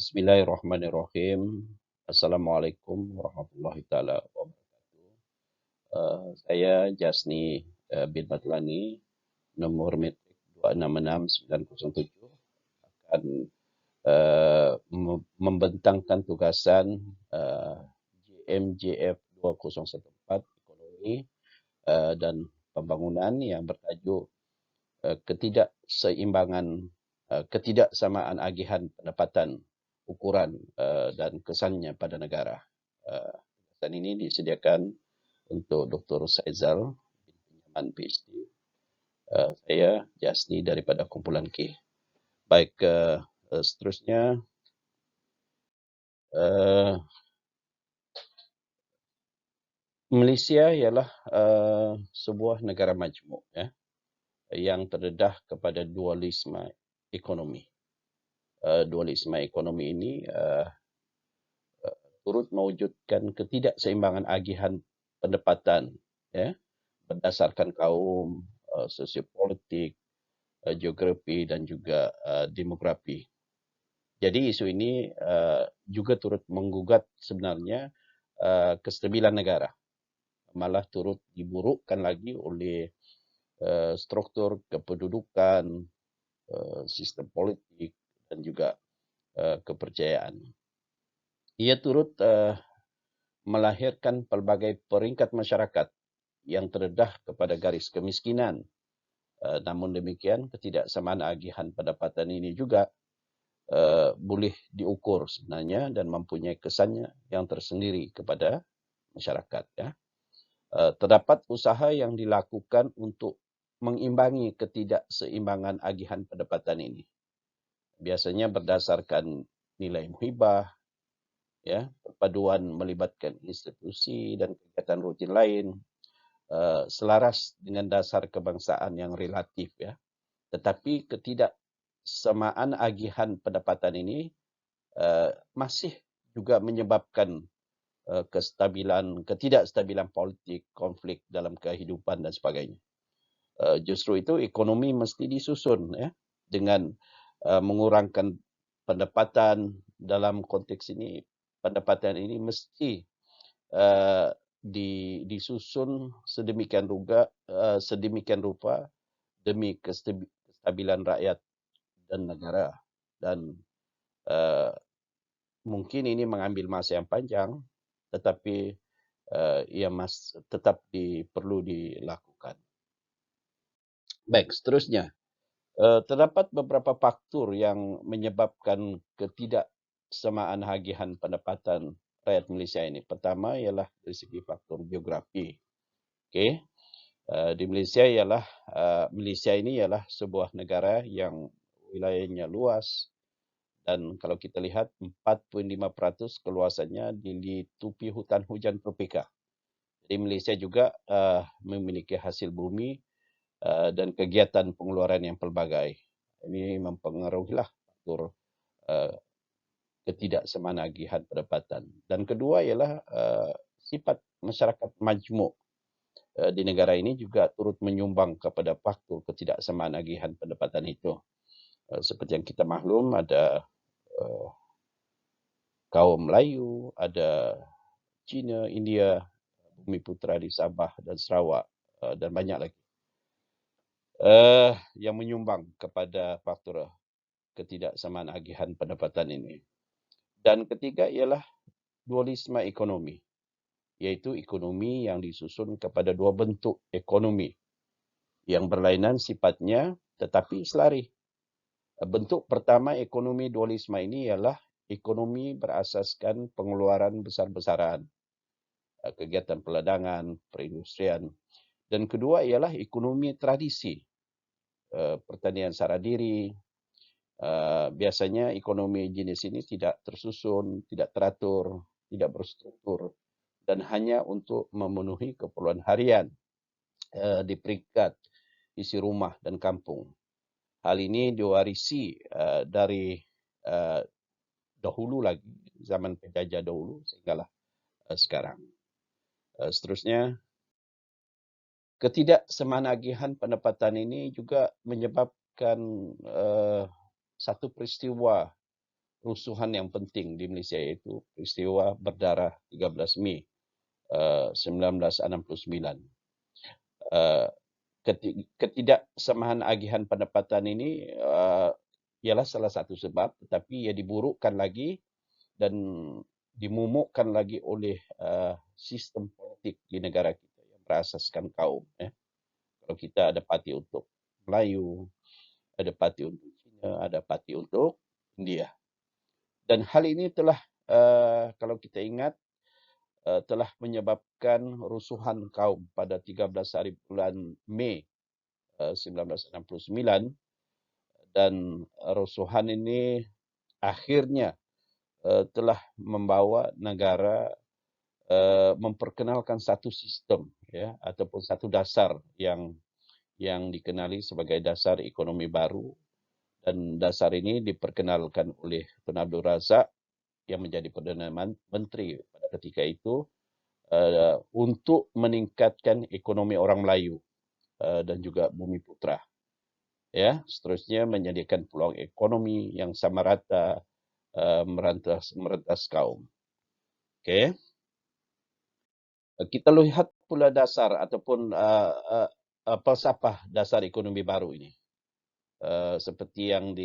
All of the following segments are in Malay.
Bismillahirrahmanirrahim. Assalamualaikum warahmatullahi taala wabarakatuh. Saya Jasni bin Madlani, nomor metrik 266907, akan membentangkan tugasan GMJF 2014 Ekonomi dan Pembangunan yang bertajuk ketidaksamaan agihan pendapatan, ukuran dan kesannya pada negara. Dan ini disediakan untuk Dr. Saizal bin Pinjaman PhD. Saya Jasni daripada kumpulan K. Baik, seterusnya Malaysia ialah sebuah negara majmuk, ya, yang terdedah kepada dualisme ekonomi. Dualisme ekonomi ini turut mewujudkan ketidakseimbangan agihan pendapatan, ya, berdasarkan kaum, sosiopolitik, geografi dan juga demografi. Jadi isu ini juga turut menggugat sebenarnya kestabilan negara, malah turut diburukkan lagi oleh struktur kependudukan, sistem politik dan juga kepercayaan. Ia turut melahirkan pelbagai peringkat masyarakat yang terdedah kepada garis kemiskinan. Namun demikian, ketidaksamaan agihan pendapatan ini juga boleh diukur sebenarnya dan mempunyai kesannya yang tersendiri kepada masyarakat. Ya. Terdapat usaha yang dilakukan untuk mengimbangi ketidakseimbangan agihan pendapatan ini. Biasanya berdasarkan nilai muhibah, ya, perpaduan melibatkan institusi dan kegiatan rutin lain, selaras dengan dasar kebangsaan yang relatif, ya. Tetapi ketidaksamaan agihan pendapatan ini masih juga menyebabkan ketidakstabilan politik, konflik dalam kehidupan dan sebagainya. Justru itu ekonomi mesti disusun, ya, dengan mengurangkan pendapatan. Dalam konteks ini, pendapatan ini mesti disusun sedemikian rupa demi kestabilan rakyat dan negara. Dan mungkin ini mengambil masa yang panjang, tetapi ia tetap perlu dilakukan. Baik, seterusnya. Terdapat beberapa faktor yang menyebabkan ketidaksamaan agihan pendapatan rakyat Malaysia ini. Pertama ialah dari segi faktor geografi. Okey. Di Malaysia ini ialah sebuah negara yang wilayahnya luas, dan kalau kita lihat 4.5% keluasannya diliputi hutan hujan tropika. Jadi Malaysia juga memiliki hasil bumi dan kegiatan pengeluaran yang pelbagai. Ini mempengaruhilah faktor ketidaksamaan agihan pendapatan. Dan kedua ialah sifat masyarakat majmuk di negara ini juga turut menyumbang kepada faktor ketidaksamaan agihan pendapatan itu. Seperti yang kita maklum, ada kaum Melayu, ada Cina, India, Bumiputera di Sabah dan Sarawak, dan banyak lagi yang menyumbang kepada faktor ketidaksamaan agihan pendapatan ini. Dan ketiga ialah dualisme ekonomi, iaitu ekonomi yang disusun kepada dua bentuk ekonomi yang berlainan sifatnya tetapi selari. Bentuk pertama ekonomi dualisme ini ialah ekonomi berasaskan pengeluaran besar-besaran, kegiatan perdagangan, perindustrian. Dan kedua ialah ekonomi tradisi, pertanian sara diri. Biasanya ekonomi jenis ini tidak tersusun, tidak teratur, tidak berstruktur, dan hanya untuk memenuhi keperluan harian di peringkat isi rumah dan kampung. Hal ini diwarisi dari dahulu lagi, zaman penjajah dahulu sehinggalah sekarang. Seterusnya, ketidaksamaan agihan pendapatan ini juga menyebabkan satu peristiwa rusuhan yang penting di Malaysia, yaitu peristiwa berdarah 13 Mei 1969. Ketidaksamaan agihan pendapatan ini ialah salah satu sebab, tetapi ia diburukkan lagi dan dimumukkan lagi oleh sistem politik di negara kita yang berasaskan kaum. Kalau kita ada parti untuk Melayu, ada parti untuk Cina, ada parti untuk India. Dan hal ini telah, kalau kita ingat, telah menyebabkan rusuhan kaum pada 13 hari bulan Mei 1969, dan rusuhan ini akhirnya telah membawa negara memperkenalkan satu sistem, ya, ataupun satu dasar yang dikenali sebagai dasar ekonomi baru, dan dasar ini diperkenalkan oleh Tun Abdul Razak yang menjadi Perdana Menteri pada ketika itu, untuk meningkatkan ekonomi orang Melayu dan juga Bumi Putra. Ya, seterusnya menyediakan peluang ekonomi yang sama rata, merentas kaum. Okey. Kita lihat pula dasar ataupun falsafah dasar ekonomi baru ini. Seperti yang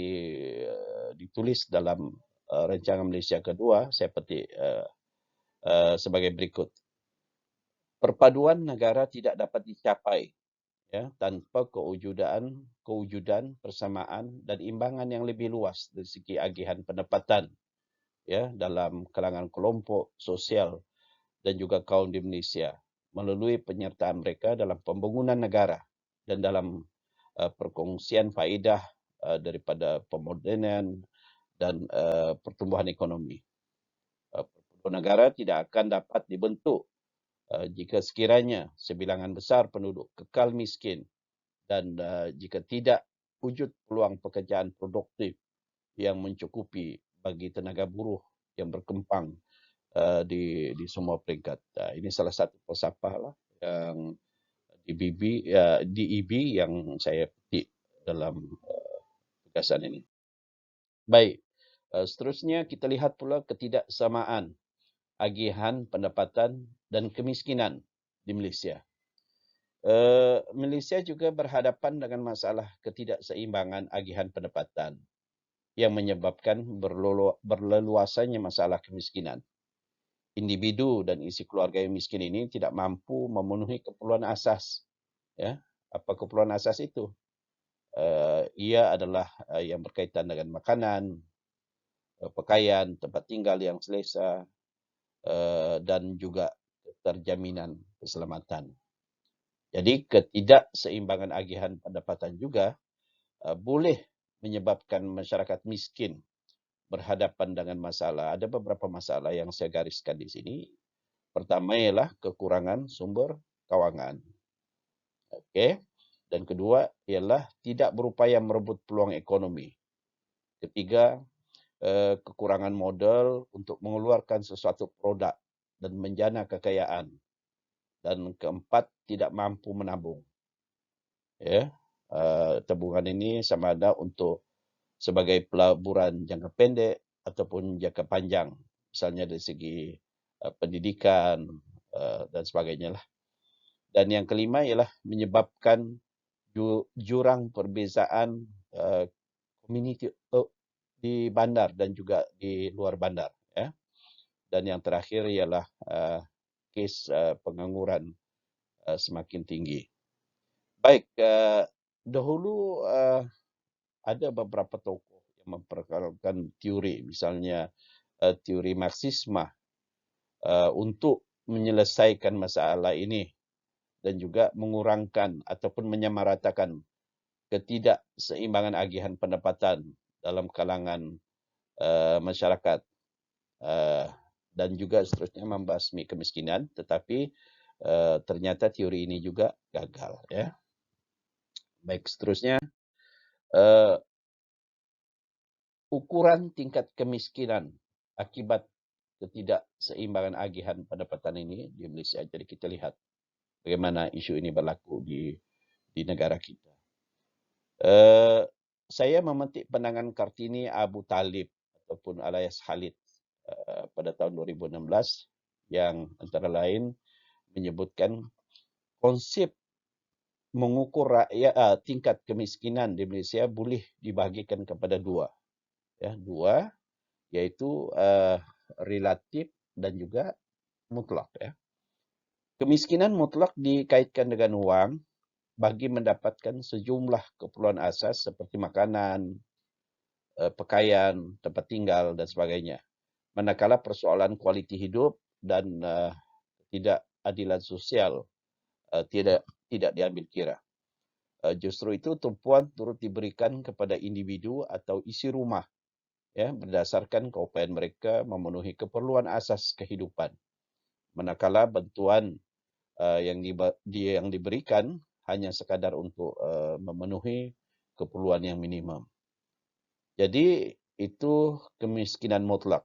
ditulis dalam Rancangan Malaysia Kedua, saya petik sebagai berikut. Perpaduan negara tidak dapat dicapai, ya, tanpa kewujudan persamaan dan imbangan yang lebih luas dari segi agihan pendapatan, ya, dalam kalangan kelompok sosial dan juga kaum di Malaysia, melalui penyertaan mereka dalam pembangunan negara dan dalam perkongsian faedah daripada pemodenan dan pertumbuhan ekonomi. Perpaduan negara tidak akan dapat dibentuk jika sekiranya sebilangan besar penduduk kekal miskin, dan jika tidak wujud peluang pekerjaan produktif yang mencukupi bagi tenaga buruh yang berkembang di semua peringkat. Ini salah satu falsafah lah yang DEB yang saya petik dalam gagasan ini. Baik, seterusnya kita lihat pula ketidaksamaan agihan pendapatan dan kemiskinan di Malaysia. Malaysia juga berhadapan dengan masalah ketidakseimbangan agihan pendapatan yang menyebabkan berleluasannya masalah kemiskinan. Individu dan isi keluarga yang miskin ini tidak mampu memenuhi keperluan asas. Ya, apa keperluan asas itu? Ia adalah yang berkaitan dengan makanan, pakaian, tempat tinggal yang selesa, dan juga terjaminan keselamatan. Jadi ketidakseimbangan agihan pendapatan juga boleh menyebabkan masyarakat miskin berhadapan dengan masalah. Ada beberapa masalah yang saya gariskan di sini. Pertama ialah kekurangan sumber kewangan. Okey. Dan kedua ialah tidak berupaya merebut peluang ekonomi. Ketiga, kekurangan modal untuk mengeluarkan sesuatu produk dan menjana kekayaan. Dan keempat, tidak mampu menabung. Ya, tabungan ini sama ada untuk sebagai pelaburan jangka pendek ataupun jangka panjang, misalnya dari segi pendidikan dan sebagainya lah. Dan yang kelima ialah menyebabkan jurang perbezaan komuniti di bandar dan juga di luar bandar. Ya. Dan yang terakhir ialah kes pengangguran semakin tinggi. Baik, dahulu ada beberapa tokoh yang memperkenalkan teori, misalnya teori Marxisme, untuk menyelesaikan masalah ini dan juga mengurangkan ataupun menyamaratakan ketidakseimbangan agihan pendapatan dalam kalangan masyarakat, dan juga seterusnya membasmi kemiskinan, tetapi ternyata teori ini juga gagal. Ya. Baik, seterusnya ukuran tingkat kemiskinan akibat ketidakseimbangan agihan pendapatan ini di Malaysia. Jadi kita lihat bagaimana isu ini berlaku di negara kita. Saya memetik pandangan Kartini Abu Talib ataupun alias Khalid pada tahun 2016 yang antara lain menyebutkan konsep mengukur tingkat kemiskinan di Malaysia boleh dibahagikan kepada dua, yaitu relatif dan juga mutlak. Kemiskinan mutlak dikaitkan dengan wang bagi mendapatkan sejumlah keperluan asas seperti makanan, pakaian, tempat tinggal dan sebagainya. Manakala persoalan kualiti hidup dan ketidakadilan sosial tidak diambil kira. Justru itu tumpuan turut diberikan kepada individu atau isi rumah berdasarkan keupayaan mereka memenuhi keperluan asas kehidupan. Manakala bantuan yang diberikan hanya sekadar untuk memenuhi keperluan yang minimum. Jadi itu kemiskinan mutlak.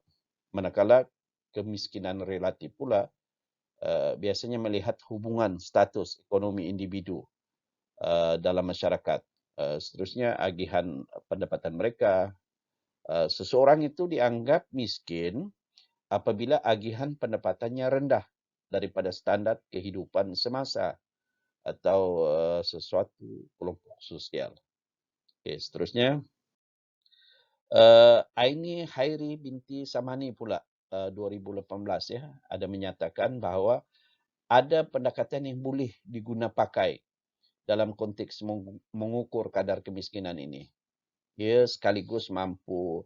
Manakala kemiskinan relatif pula biasanya melihat hubungan status ekonomi individu dalam masyarakat. Seterusnya agihan pendapatan mereka. Seseorang itu dianggap miskin apabila agihan pendapatannya rendah daripada standar kehidupan semasa atau sesuatu kelompok sosial. Okay, seterusnya, Aini Hairi binti Samani pula 2018 ada menyatakan bahawa ada pendekatan yang boleh diguna pakai dalam konteks mengukur kadar kemiskinan ini. Ia sekaligus mampu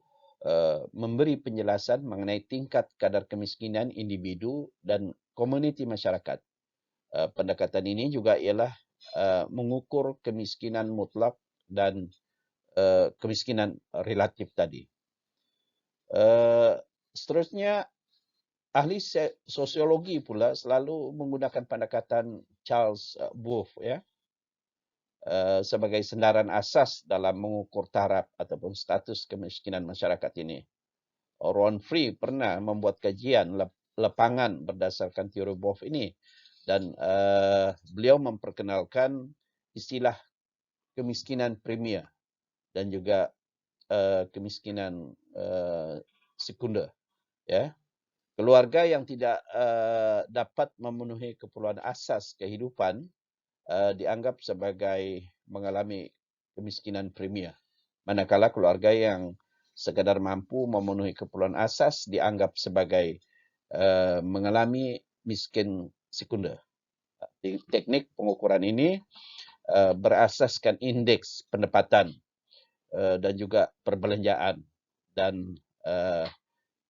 memberi penjelasan mengenai tingkat kadar kemiskinan individu dan komuniti masyarakat. Pendekatan ini juga ialah mengukur kemiskinan mutlak dan kemiskinan relatif tadi. Seterusnya, ahli sosiologi pula selalu menggunakan pendekatan Charles Wolff sebagai senaran asas dalam mengukur taraf ataupun status kemiskinan masyarakat ini. Ron Free pernah membuat kajian lapangan berdasarkan teori Wolff ini dan beliau memperkenalkan istilah kemiskinan premier dan juga kemiskinan sekunder. Keluarga yang tidak dapat memenuhi keperluan asas kehidupan dianggap sebagai mengalami kemiskinan premier. Manakala keluarga yang sekadar mampu memenuhi keperluan asas dianggap sebagai mengalami miskin sekunder. Teknik pengukuran ini berasaskan indeks pendapatan dan juga perbelanjaan dan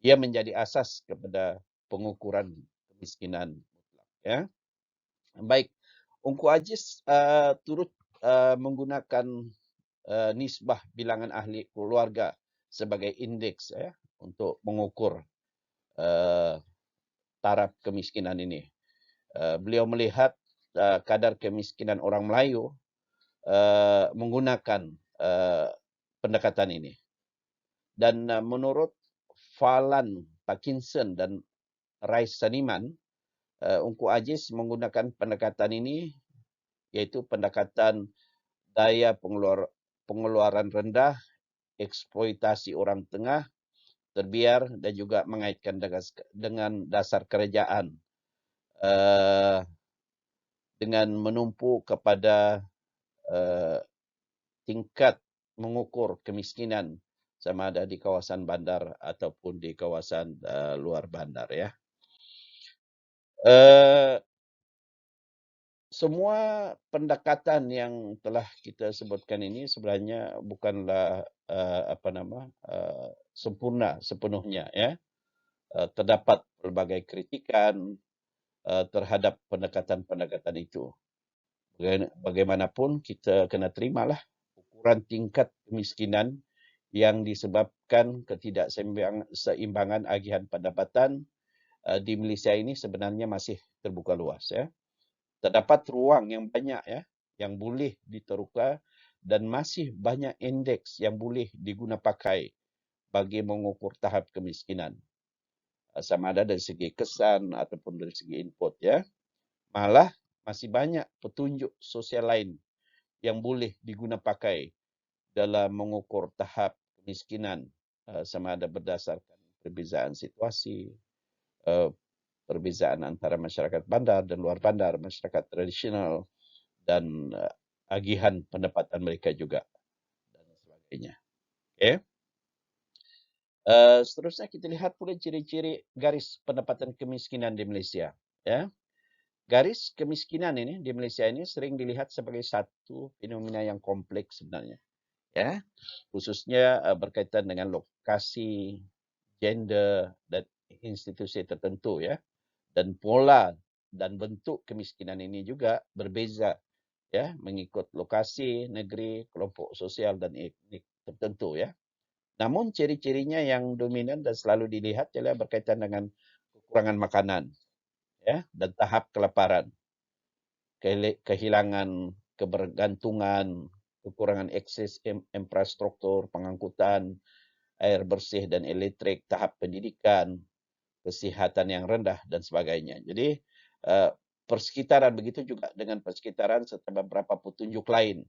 ia menjadi asas kepada pengukuran kemiskinan mutlak. Baik, Ungku Aziz turut menggunakan nisbah bilangan ahli keluarga sebagai indeks untuk mengukur taraf kemiskinan ini. Beliau melihat kadar kemiskinan orang Melayu menggunakan pendekatan ini. Dan menurut Falan Parkinson dan Rais Saniman, Ungku Aziz menggunakan pendekatan ini, yaitu pendekatan daya pengeluaran rendah, eksploitasi orang tengah, terbiar dan juga mengaitkan dengan dasar kerajaan dengan menumpu kepada tingkat mengukur kemiskinan sama ada di kawasan bandar ataupun di kawasan luar bandar. Semua pendekatan yang telah kita sebutkan ini sebenarnya bukanlah sempurna sepenuhnya. Terdapat pelbagai kritikan terhadap pendekatan-pendekatan itu. Bagaimanapun kita kena terimalah ukuran tingkat kemiskinan yang disebabkan ketidakseimbangan agihan pendapatan di Malaysia ini sebenarnya masih terbuka luas. Terdapat ruang yang banyak yang boleh diteruka dan masih banyak indeks yang boleh diguna pakai bagi mengukur tahap kemiskinan. Sama ada dari segi kesan ataupun dari segi input. Malah masih banyak petunjuk sosial lain yang boleh diguna pakai dalam mengukur tahap kemiskinan sama ada berdasarkan perbezaan situasi, eh, perbezaan antara masyarakat bandar dan luar bandar, masyarakat tradisional, dan agihan pendapatan mereka juga, dan sebagainya. Okay. Seterusnya kita lihat pula ciri-ciri garis pendapatan kemiskinan di Malaysia. Ya. Garis kemiskinan ini di Malaysia ini sering dilihat sebagai satu fenomena yang kompleks sebenarnya. Ya, khususnya berkaitan dengan lokasi, gender, dan institusi tertentu, ya. Dan pola dan bentuk kemiskinan ini juga berbeza, ya, mengikut lokasi, negeri, kelompok sosial dan etnik tertentu, ya. Namun ciri-cirinya yang dominan dan selalu dilihat adalah berkaitan dengan kekurangan makanan, ya, dan tahap kelaparan, kehilangan kebergantungan, kekurangan akses infrastruktur, pengangkutan, air bersih dan elektrik, tahap pendidikan, kesihatan yang rendah dan sebagainya. Jadi persekitaran begitu juga dengan persekitaran serta beberapa petunjuk lain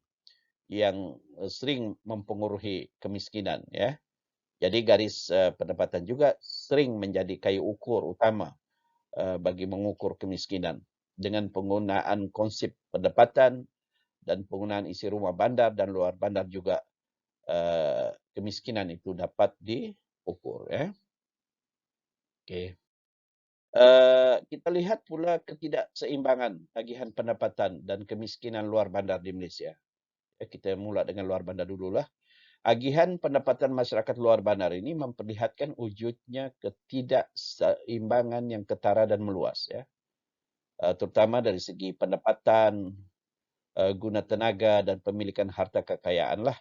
yang sering mempengaruhi kemiskinan, ya. Jadi garis pendapatan juga sering menjadi kayu ukur utama bagi mengukur kemiskinan dengan penggunaan konsep pendapatan dan penggunaan isi rumah bandar dan luar bandar juga kemiskinan itu dapat diukur, ya. Okey. Kita lihat pula ketidakseimbangan tagihan pendapatan dan kemiskinan luar bandar di Malaysia. Kita mula dengan luar bandar dululah. Agihan pendapatan masyarakat luar bandar ini memperlihatkan wujudnya ketidakseimbangan yang ketara dan meluas, ya. Terutama dari segi pendapatan, guna tenaga dan pemilikan harta kekayaan lah.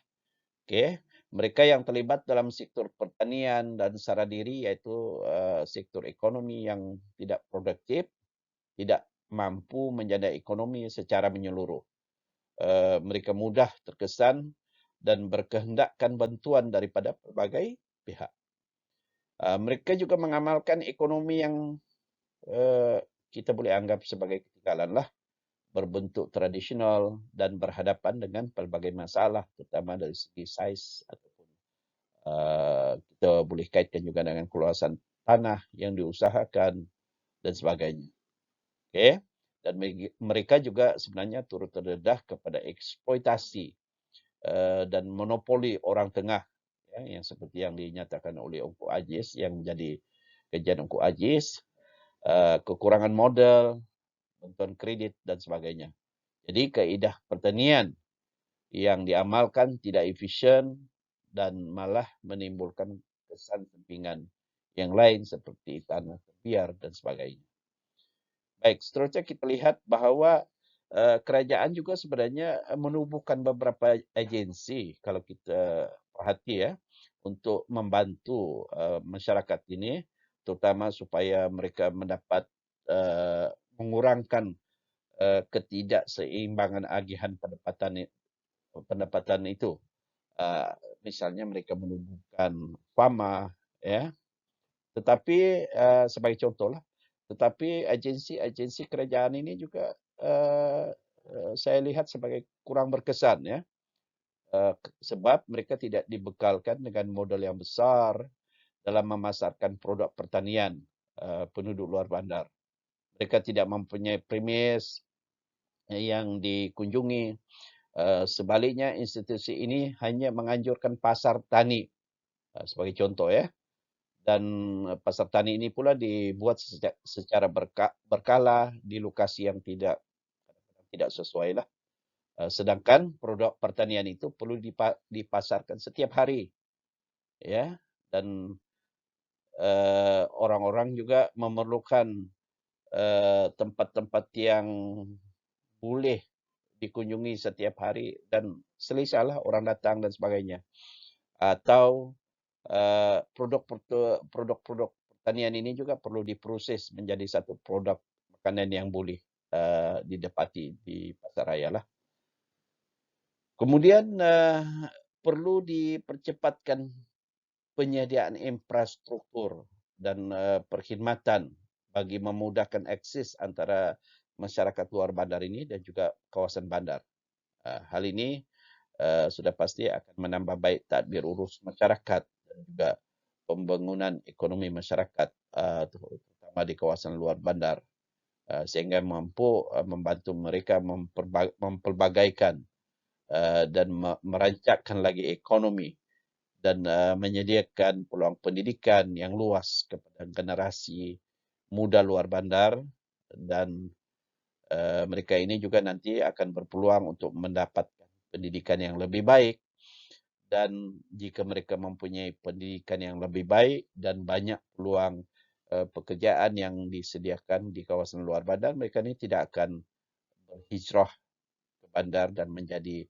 Okay. Mereka yang terlibat dalam sektor pertanian dan sara diri iaitu sektor ekonomi yang tidak produktif, tidak mampu menjaga ekonomi secara menyeluruh. Mereka mudah terkesan dan berkehendakkan bantuan daripada pelbagai pihak. Mereka juga mengamalkan ekonomi yang kita boleh anggap sebagai ketinggalan lah, berbentuk tradisional dan berhadapan dengan pelbagai masalah, terutama dari segi saiz ataupun kita boleh kaitkan juga dengan keluasan tanah yang diusahakan dan sebagainya. Okay. Dan mereka juga sebenarnya turut terdedah kepada eksploitasi dan monopoli orang tengah, ya, yang seperti yang dinyatakan oleh Ongko Ajis, yang menjadi kajian Ongko Ajis, kekurangan modal, bantuan kredit dan sebagainya. Jadi kaedah pertanian yang diamalkan tidak efisien dan malah menimbulkan kesan sampingan yang lain seperti tanah terbiar dan sebagainya. Baik, seterusnya kita lihat bahawa kerajaan juga sebenarnya menubuhkan beberapa agensi kalau kita perhati, ya, untuk membantu masyarakat ini, terutama supaya mereka mendapat mengurangkan ketidakseimbangan agihan pendapatan itu. Misalnya mereka menubuhkan FAMA, ya. Tetapi sebagai contohlah, tetapi agensi-agensi kerajaan ini juga saya lihat sebagai kurang berkesan, ya. Sebab mereka tidak dibekalkan dengan modal yang besar dalam memasarkan produk pertanian penduduk luar bandar. Mereka tidak mempunyai premis yang dikunjungi. Sebaliknya, institusi ini hanya menganjurkan pasar tani sebagai contoh, ya. Dan pasar tani ini pula dibuat secara berkala di lokasi yang tidak sesuai lah. Sedangkan produk pertanian itu perlu dipasarkan setiap hari, ya. Dan orang-orang juga memerlukan tempat-tempat yang boleh dikunjungi setiap hari dan selesailah orang datang dan sebagainya. Atau produk-produk pertanian ini juga perlu diproses menjadi satu produk makanan yang boleh didapati di pasaraya lah. Kemudian perlu dipercepatkan penyediaan infrastruktur dan perkhidmatan bagi memudahkan akses antara masyarakat luar bandar ini dan juga kawasan bandar. Hal ini sudah pasti akan menambah baik tadbir urus masyarakat dan juga pembangunan ekonomi masyarakat, terutama di kawasan luar bandar, sehingga mampu membantu mereka mempelbagaikan dan merancangkan lagi ekonomi dan menyediakan peluang pendidikan yang luas kepada generasi muda luar bandar, dan mereka ini juga nanti akan berpeluang untuk mendapatkan pendidikan yang lebih baik. Dan jika mereka mempunyai pendidikan yang lebih baik dan banyak peluang pekerjaan yang disediakan di kawasan luar bandar, mereka ini tidak akan berhijrah ke bandar dan menjadi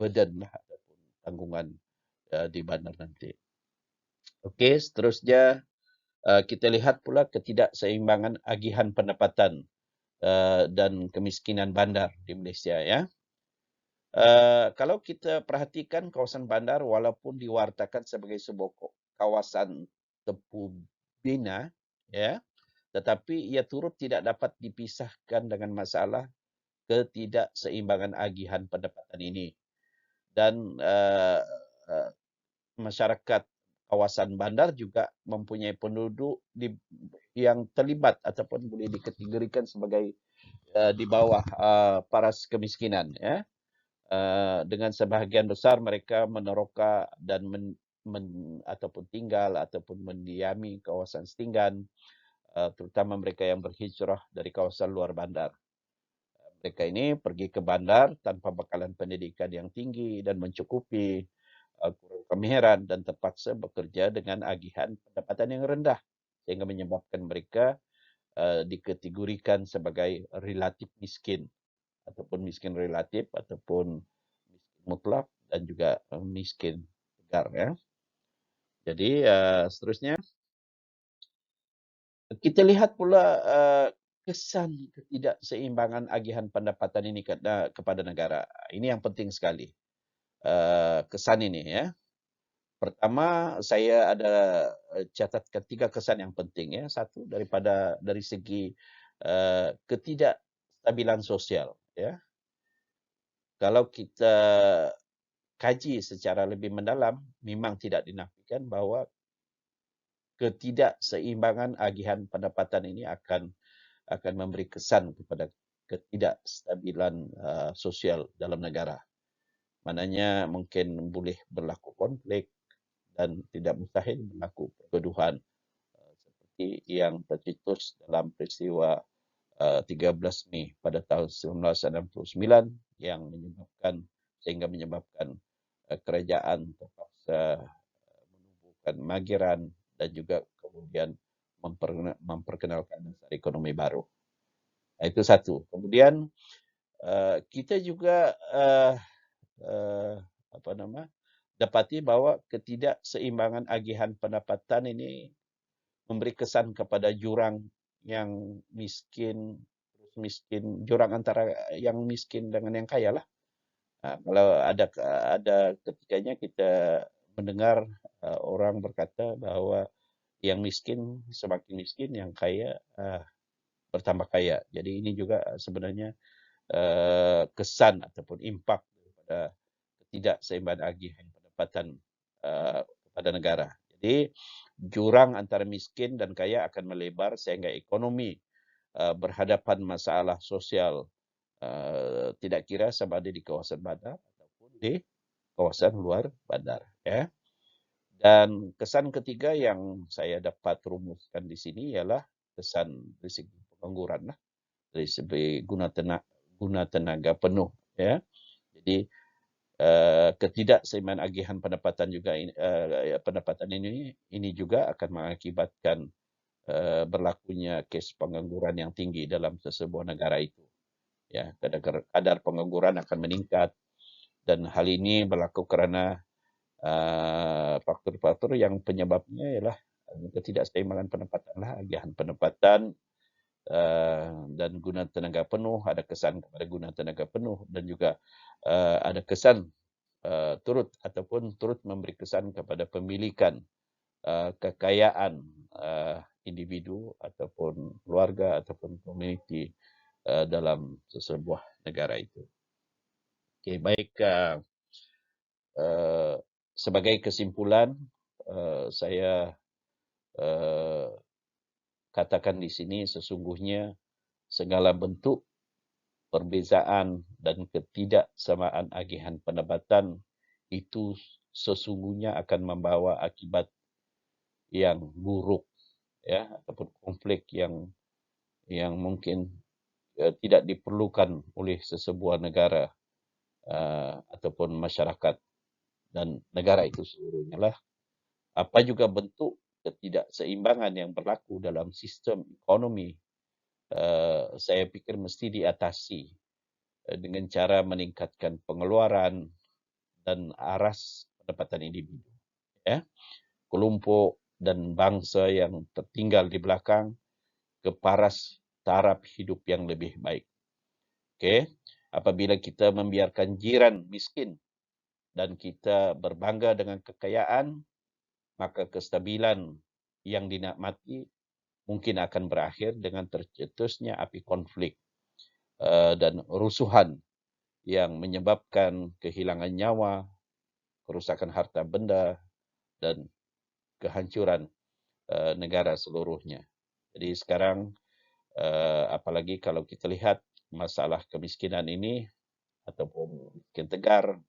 beban ataupun tanggungan di bandar nanti. Okey, seterusnya kita lihat pula ketidakseimbangan agihan pendapatan dan kemiskinan bandar di Malaysia, ya. Kalau kita perhatikan kawasan bandar, walaupun diwartakan sebagai sebuah kawasan tepu bina, ya, tetapi ia turut tidak dapat dipisahkan dengan masalah ketidakseimbangan agihan pendapatan ini. Dan masyarakat kawasan bandar juga mempunyai penduduk yang terlibat ataupun boleh dikategorikan sebagai di bawah paras kemiskinan, ya. Dengan sebahagian besar mereka meneroka dan ataupun tinggal ataupun mendiami kawasan setinggan, terutama mereka yang berhijrah dari kawasan luar bandar. Mereka ini pergi ke bandar tanpa bekalan pendidikan yang tinggi dan mencukupi, kurang kemahiran dan terpaksa bekerja dengan agihan pendapatan yang rendah, sehingga menyebabkan mereka dikategorikan sebagai relatif miskin, ataupun miskin relatif, ataupun miskin mutlak, dan juga miskin tegar, ya. Jadi seterusnya kita lihat pula kesan ketidakseimbangan agihan pendapatan ini kepada negara. Ini yang penting sekali, kesan ini, ya. Pertama, saya ada catatkan 3 kesan yang penting, ya. Satu, dari segi ketidakstabilan sosial, ya. Kalau kita kaji secara lebih mendalam, memang tidak dinafikan bahawa ketidakseimbangan agihan pendapatan ini akan memberi kesan kepada ketidakstabilan sosial dalam negara. Maknanya mungkin boleh berlaku konflik dan tidak mustahil berlaku pergaduhan, seperti yang tercetus dalam peristiwa 13 Mei pada tahun 1969 yang menyebabkan kerajaan terpaksa menubuhkan Mageran dan juga kemudian memperkenalkan dasar ekonomi baru. Itu satu. Kemudian kita juga dapati bahawa ketidakseimbangan agihan pendapatan ini memberi kesan kepada jurang yang miskin, jurang antara yang miskin dengan yang kaya lah. Kalau ada ketikanya kita mendengar orang berkata bahawa yang miskin semakin miskin, yang kaya bertambah kaya. Jadi ini juga sebenarnya kesan ataupun impak daripada ketidakseimbangan agihan pendapatan kepada negara. Jadi jurang antara miskin dan kaya akan melebar sehingga ekonomi berhadapan masalah sosial, tidak kira sama ada di kawasan bandar ataupun di kawasan luar bandar, ya. Dan kesan ketiga yang saya dapat rumuskan di sini ialah kesan dari segi pengangguran lah, dari segi guna tenaga penuh, ya. Jadi ketidakseimbangan agihan pendapatan juga pendapatan ini juga akan mengakibatkan berlakunya kes pengangguran yang tinggi dalam sesebuah negara itu, ya. Kadar pengangguran akan meningkat, dan hal ini berlaku kerana faktor-faktor yang penyebabnya ialah ketidakseimbangan pendapatan lah, agihan pendapatan dan guna tenaga penuh, ada kesan kepada guna tenaga penuh, dan juga ada kesan turut memberi kesan kepada pemilikan kekayaan individu ataupun keluarga ataupun komuniti dalam sesebuah negara itu. Okey, baik. Sebagai kesimpulan, saya eh, katakan di sini sesungguhnya segala bentuk perbezaan dan ketidaksamaan agihan pendapatan itu sesungguhnya akan membawa akibat yang buruk, ya, ataupun konflik yang mungkin tidak diperlukan oleh sesebuah negara ataupun masyarakat dan negara itu seluruhnya lah. Apa juga bentuk ketidakseimbangan yang berlaku dalam sistem ekonomi, saya pikir mesti diatasi dengan cara meningkatkan pengeluaran dan aras pendapatan individu. Ya, kelompok dan bangsa yang tertinggal di belakang ke paras taraf hidup yang lebih baik. Okey, apabila kita membiarkan jiran miskin dan kita berbangga dengan kekayaan, maka kestabilan yang dinikmati mungkin akan berakhir dengan tercetusnya api konflik dan rusuhan yang menyebabkan kehilangan nyawa, kerusakan harta benda, dan kehancuran negara seluruhnya. Jadi sekarang, apalagi kalau kita lihat masalah kemiskinan ini, ataupun miskin tegar,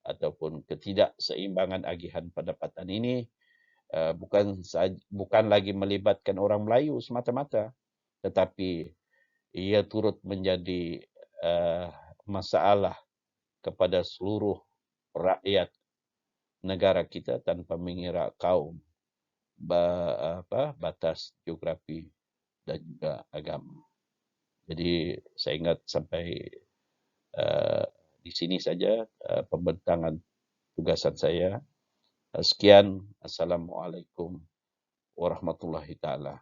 ataupun ketidakseimbangan agihan pendapatan ini, bukan lagi melibatkan orang Melayu semata-mata, tetapi ia turut menjadi masalah kepada seluruh rakyat negara kita tanpa mengira kaum, batas geografi dan juga agama. Jadi saya ingat sampai di sini saja pembentangan tugasan saya. Sekian, Assalamualaikum warahmatullahi taala